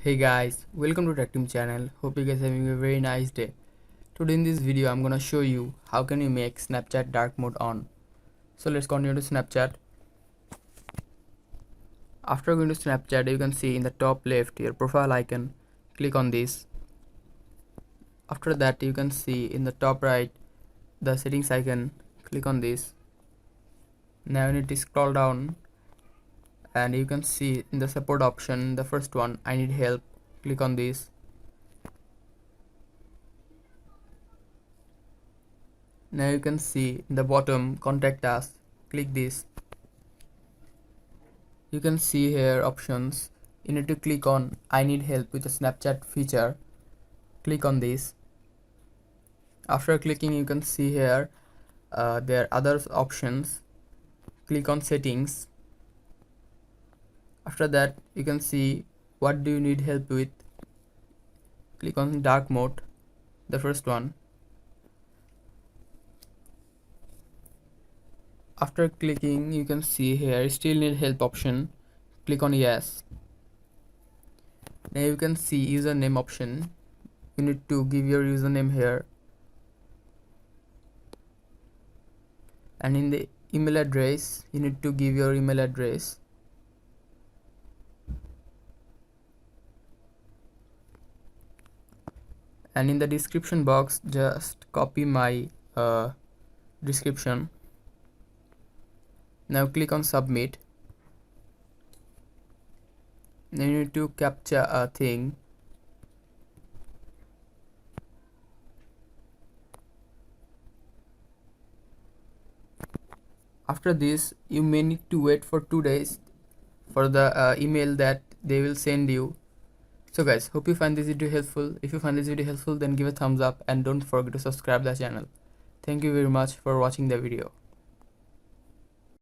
Hey guys, welcome to TechTeam channel. Hope you guys are having a very nice day. Today in this video I'm gonna show you how can you make Snapchat dark mode on. So let's continue to Snapchat. After going to Snapchat, you can see in the top left your profile icon. Click on this. After that you can see in the top right the settings icon. Click on this. Now you need to scroll down and you can see in the support option the first one, I need help. Click on this. Now you can see in the bottom contact us. Click this. You can see here options. You need to click on I need help with the Snapchat feature. Click on this. After clicking you can see here there are other options. Click on settings. After that you can see what do you need help with. Click on dark mode, the first one. After clicking you can see here still need help option. Click on yes. Now you can see username option. You need to give your username here, and in the email address you need to give your email address. And in the description box just copy my description. Now click on submit. Then you need to capture a thing. After this you may need to wait for 2 days for the email that they will send you. So guys, hope you find this video helpful. If you find this video helpful, then give a thumbs up and don't forget to subscribe the channel. Thank you very much for watching the video.